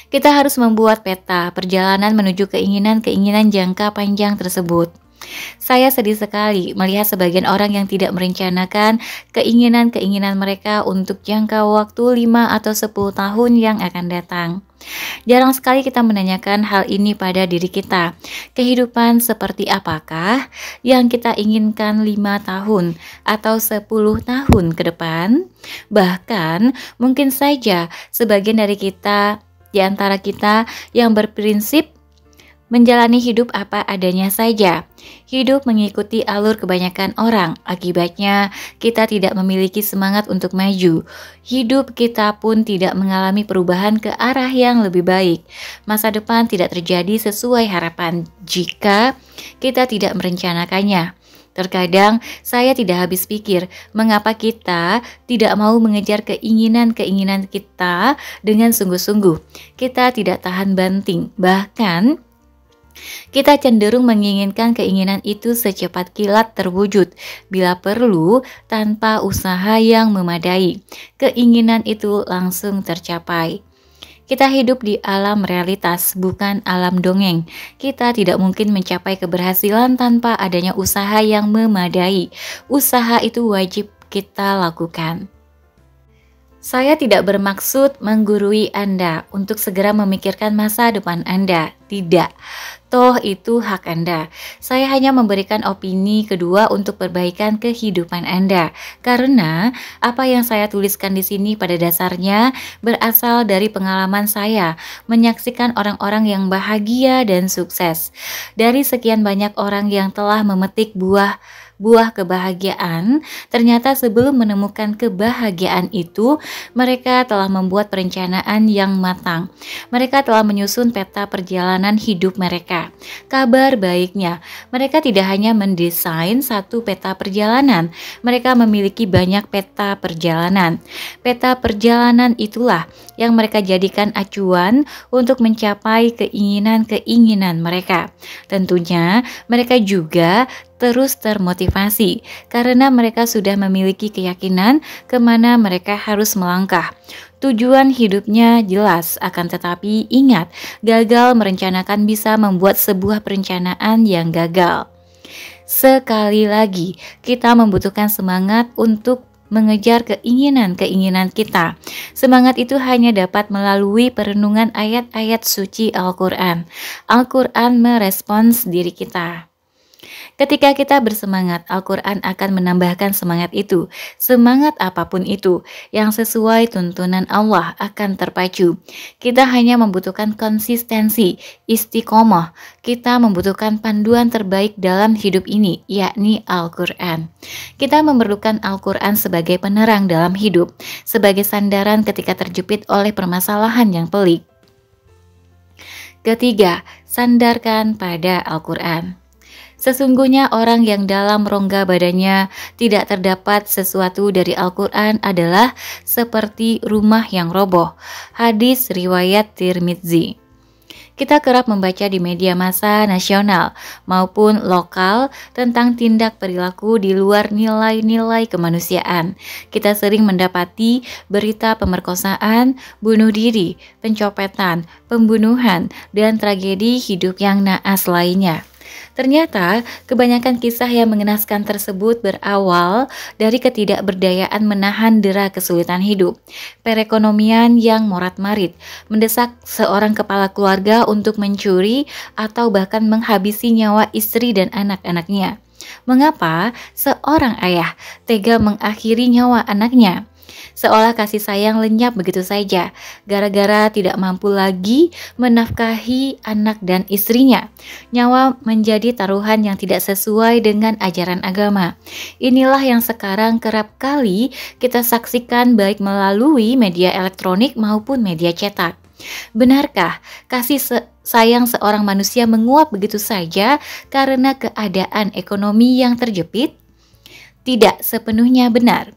Kita harus membuat peta perjalanan menuju keinginan-keinginan jangka panjang tersebut. Saya sedih sekali melihat sebagian orang yang tidak merencanakan keinginan-keinginan mereka untuk jangka waktu 5 atau 10 tahun yang akan datang. Jarang sekali kita menanyakan hal ini pada diri kita. Kehidupan seperti apakah yang kita inginkan 5 tahun atau 10 tahun ke depan? Bahkan mungkin saja sebagian dari kita, di antara kita yang berprinsip menjalani hidup apa adanya saja. Hidup mengikuti alur kebanyakan orang. Akibatnya, kita tidak memiliki semangat untuk maju. Hidup kita pun tidak mengalami perubahan ke arah yang lebih baik. Masa depan tidak terjadi sesuai harapan jika kita tidak merencanakannya. Terkadang saya tidak habis pikir mengapa kita tidak mau mengejar keinginan-keinginan kita dengan sungguh-sungguh. Kita tidak tahan banting, bahkan kita cenderung menginginkan keinginan itu secepat kilat terwujud, bila perlu tanpa usaha yang memadai. Keinginan itu langsung tercapai. Kita hidup di alam realitas, bukan alam dongeng. Kita tidak mungkin mencapai keberhasilan tanpa adanya usaha yang memadai. Usaha itu wajib kita lakukan. Saya tidak bermaksud menggurui Anda untuk segera memikirkan masa depan Anda. Tidak. Toh itu hak Anda. Saya hanya memberikan opini kedua untuk perbaikan kehidupan Anda. Karena apa yang saya tuliskan di sini pada dasarnya berasal dari pengalaman saya menyaksikan orang-orang yang bahagia dan sukses. Dari sekian banyak orang yang telah memetik buah kebahagiaan, ternyata sebelum menemukan kebahagiaan itu, mereka telah membuat perencanaan yang matang. Mereka telah menyusun peta perjalanan hidup mereka. Kabar baiknya, mereka tidak hanya mendesain satu peta perjalanan, mereka memiliki banyak peta perjalanan. Peta perjalanan itulah yang mereka jadikan acuan untuk mencapai keinginan-keinginan mereka. Tentunya, mereka juga terus termotivasi karena mereka sudah memiliki keyakinan kemana mereka harus melangkah. Tujuan hidupnya jelas, akan tetapi ingat, gagal merencanakan bisa membuat sebuah perencanaan yang gagal. Sekali lagi, kita membutuhkan semangat untuk mengejar keinginan-keinginan kita. Semangat itu hanya dapat melalui perenungan ayat-ayat suci Al-Quran. Al-Quran merespons diri kita. Ketika kita bersemangat, Al-Quran akan menambahkan semangat itu. Semangat apapun itu yang sesuai tuntunan Allah akan terpacu. Kita hanya membutuhkan konsistensi, istiqomah. Kita membutuhkan panduan terbaik dalam hidup ini, yakni Al-Quran. Kita memerlukan Al-Quran sebagai penerang dalam hidup, sebagai sandaran ketika terjepit oleh permasalahan yang pelik. Ketiga, sandarkan pada Al-Quran. Sesungguhnya orang yang dalam rongga badannya tidak terdapat sesuatu dari Al-Quran adalah seperti rumah yang roboh. Hadis riwayat Tirmidzi. Kita kerap membaca di media massa nasional maupun lokal tentang tindak perilaku di luar nilai-nilai kemanusiaan. Kita sering mendapati berita pemerkosaan, bunuh diri, pencopetan, pembunuhan, dan tragedi hidup yang naas lainnya. Ternyata, kebanyakan kisah yang mengenaskan tersebut berawal dari ketidakberdayaan menahan dera kesulitan hidup. Perekonomian yang morat-marit mendesak seorang kepala keluarga untuk mencuri atau bahkan menghabisi nyawa istri dan anak-anaknya. Mengapa seorang ayah tega mengakhiri nyawa anaknya? Seolah kasih sayang lenyap begitu saja, gara-gara tidak mampu lagi menafkahi anak dan istrinya. Nyawa menjadi taruhan yang tidak sesuai dengan ajaran agama. Inilah yang sekarang kerap kali kita saksikan baik melalui media elektronik maupun media cetak. Benarkah kasih sayang seorang manusia menguap begitu saja karena keadaan ekonomi yang terjepit? Tidak sepenuhnya benar.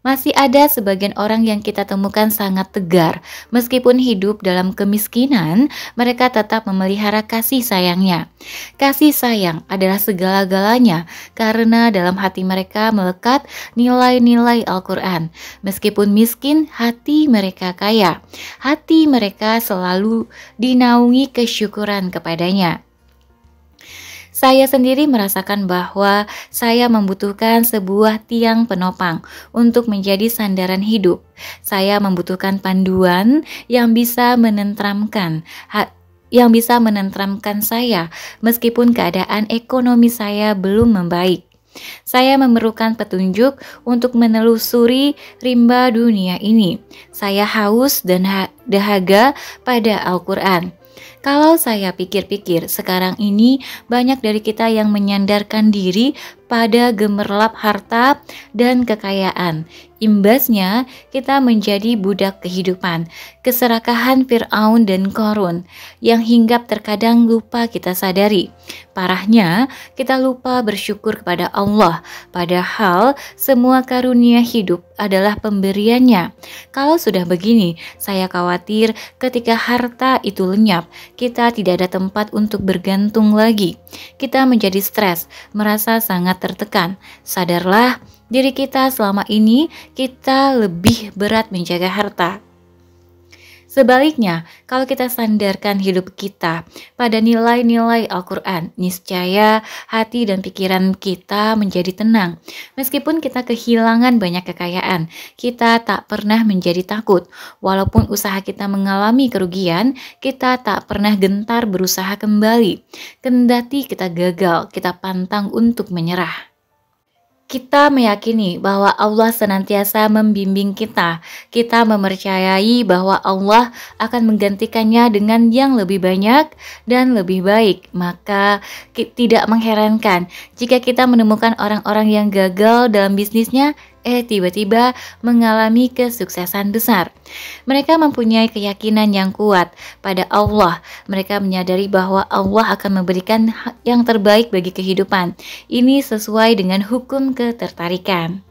Masih ada sebagian orang yang kita temukan sangat tegar. Meskipun hidup dalam kemiskinan, mereka tetap memelihara kasih sayangnya. Kasih sayang adalah segala-galanya karena dalam hati mereka melekat nilai-nilai Al-Quran. Meskipun miskin, hati mereka kaya. Hati mereka selalu dinaungi kesyukuran kepadanya. Saya sendiri merasakan bahwa saya membutuhkan sebuah tiang penopang untuk menjadi sandaran hidup. Saya membutuhkan panduan yang bisa menenteramkan saya meskipun keadaan ekonomi saya belum membaik. Saya memerlukan petunjuk untuk menelusuri rimba dunia ini. Saya haus dan dahaga pada Al-Quran. Kalau saya pikir-pikir, sekarang ini banyak dari kita yang menyandarkan diri pada gemerlap harta dan kekayaan. Imbasnya, kita menjadi budak kehidupan, keserakahan Fir'aun dan Qarun yang hinggap terkadang lupa kita sadari. Parahnya, kita lupa bersyukur kepada Allah, padahal semua karunia hidup adalah pemberiannya. Kalau sudah begini, saya khawatir ketika harta itu lenyap, kita tidak ada tempat untuk bergantung lagi. Kita menjadi stres, merasa sangat tertekan. Sadarlah, diri kita selama ini kita lebih berat menjaga harta. Sebaliknya, kalau kita sandarkan hidup kita pada nilai-nilai Al-Quran, niscaya hati dan pikiran kita menjadi tenang. Meskipun kita kehilangan banyak kekayaan, kita tak pernah menjadi takut. Walaupun usaha kita mengalami kerugian, kita tak pernah gentar berusaha kembali. Kendati kita gagal, kita pantang untuk menyerah. Kita meyakini bahwa Allah senantiasa membimbing kita. Kita mempercayai bahwa Allah akan menggantikannya dengan yang lebih banyak dan lebih baik. Maka tidak mengherankan jika kita menemukan orang-orang yang gagal dalam bisnisnya, tiba-tiba mengalami kesuksesan besar. Mereka mempunyai keyakinan yang kuat pada Allah. Mereka menyadari bahwa Allah akan memberikan yang terbaik bagi kehidupan. Ini sesuai dengan hukum ketertarikan.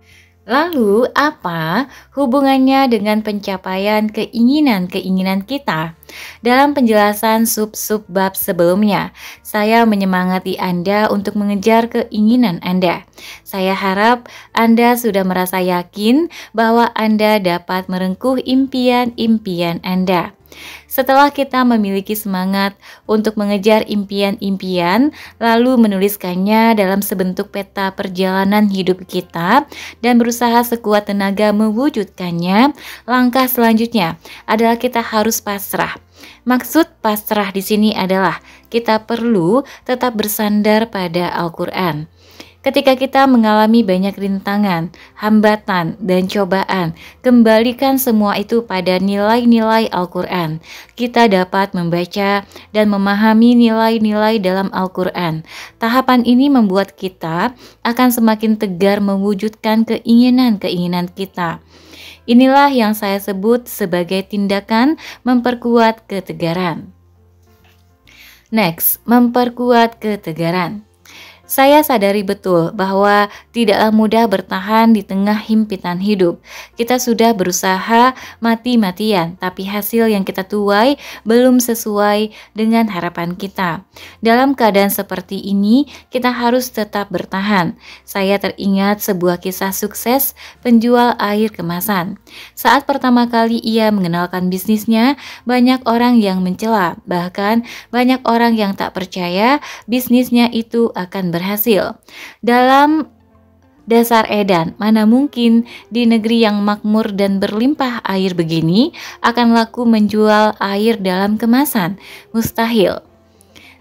Lalu, apa hubungannya dengan pencapaian keinginan-keinginan kita? Dalam penjelasan sub-sub bab sebelumnya, saya menyemangati Anda untuk mengejar keinginan Anda. Saya harap Anda sudah merasa yakin bahwa Anda dapat merengkuh impian-impian Anda. Setelah kita memiliki semangat untuk mengejar impian-impian, lalu menuliskannya dalam sebentuk peta perjalanan hidup kita dan berusaha sekuat tenaga mewujudkannya, langkah selanjutnya adalah kita harus pasrah. Maksud pasrah di sini adalah kita perlu tetap bersandar pada Al-Quran. Ketika kita mengalami banyak rintangan, hambatan, dan cobaan, kembalikan semua itu pada nilai-nilai Al-Quran. Kita dapat membaca dan memahami nilai-nilai dalam Al-Quran. Tahapan ini membuat kita akan semakin tegar mewujudkan keinginan-keinginan kita. Inilah yang saya sebut sebagai tindakan memperkuat ketegaran. Next, memperkuat ketegaran. Saya sadari betul bahwa tidaklah mudah bertahan di tengah himpitan hidup. Kita sudah berusaha mati-matian, tapi hasil yang kita tuai belum sesuai dengan harapan kita. Dalam keadaan seperti ini, kita harus tetap bertahan. Saya teringat sebuah kisah sukses penjual air kemasan. Saat pertama kali ia mengenalkan bisnisnya, banyak orang yang mencela, bahkan banyak orang yang tak percaya bisnisnya itu akan berhasil. Dalam dasar edan, mana mungkin di negeri yang makmur dan berlimpah air begini akan laku menjual air dalam kemasan? Mustahil.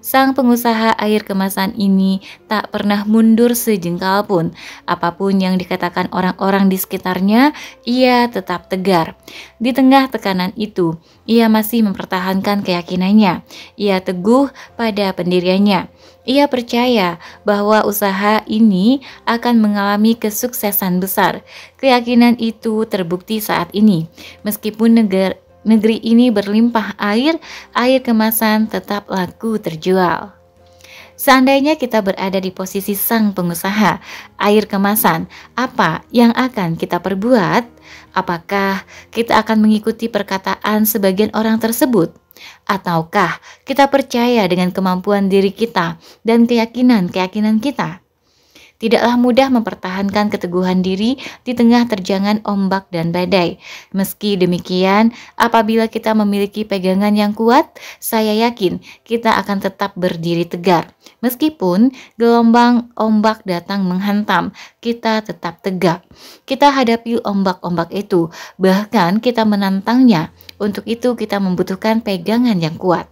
Sang pengusaha air kemasan ini tak pernah mundur sejengkal pun. Apapun yang dikatakan orang-orang di sekitarnya, ia tetap tegar. Di tengah tekanan itu, ia masih mempertahankan keyakinannya. Ia teguh pada pendiriannya. Ia percaya bahwa usaha ini akan mengalami kesuksesan besar. Keyakinan itu terbukti saat ini. Meskipun negeri ini berlimpah air kemasan tetap laku terjual. Seandainya kita berada di posisi sang pengusaha air kemasan, apa yang akan kita perbuat? Apakah kita akan mengikuti perkataan sebagian orang tersebut? Ataukah kita percaya dengan kemampuan diri kita dan keyakinan-keyakinan kita? Tidaklah mudah mempertahankan keteguhan diri di tengah terjangan ombak dan badai. Meski demikian, apabila kita memiliki pegangan yang kuat, saya yakin kita akan tetap berdiri tegar. Meskipun gelombang ombak datang menghantam, kita tetap tegak. Kita hadapi ombak-ombak itu, bahkan kita menantangnya. Untuk itu kita membutuhkan pegangan yang kuat.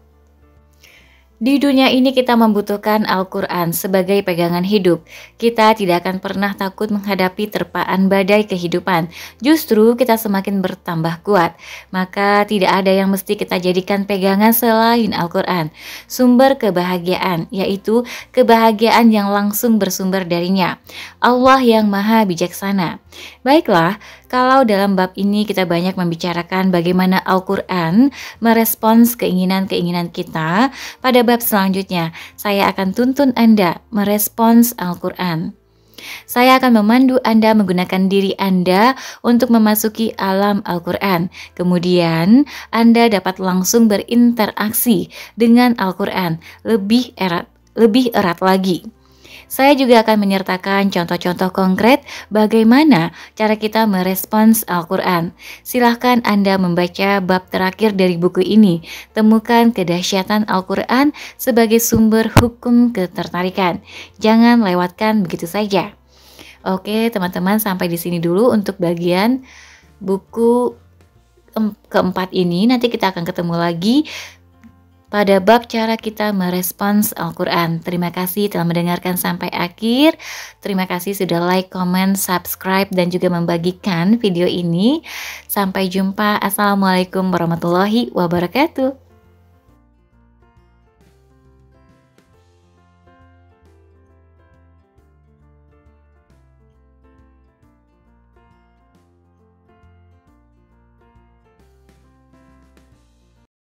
Di dunia ini kita membutuhkan Al-Quran sebagai pegangan hidup. Kita tidak akan pernah takut menghadapi terpaan badai kehidupan. Justru kita semakin bertambah kuat. Maka tidak ada yang mesti kita jadikan pegangan selain Al-Quran. Sumber kebahagiaan, yaitu kebahagiaan yang langsung bersumber darinya. Allah yang maha bijaksana. Baiklah, kalau dalam bab ini kita banyak membicarakan bagaimana Al-Quran merespons keinginan-keinginan kita, pada bab selanjutnya saya akan tuntun Anda merespons Al-Quran. Saya akan memandu Anda menggunakan diri Anda untuk memasuki alam Al-Quran. Kemudian Anda dapat langsung berinteraksi dengan Al-Quran lebih erat lagi. Saya juga akan menyertakan contoh-contoh konkret bagaimana cara kita merespons Al-Quran. Silahkan Anda membaca bab terakhir dari buku ini. Temukan kedahsyatan Al-Quran sebagai sumber hukum ketertarikan. Jangan lewatkan begitu saja. Oke, teman-teman, sampai di sini dulu untuk bagian buku keempat ini. Nanti kita akan ketemu lagi pada bab cara kita merespons Al-Quran. Terima kasih telah mendengarkan sampai akhir. Terima kasih sudah like, comment, subscribe, dan juga membagikan video ini. Sampai jumpa. Assalamualaikum warahmatullahi wabarakatuh.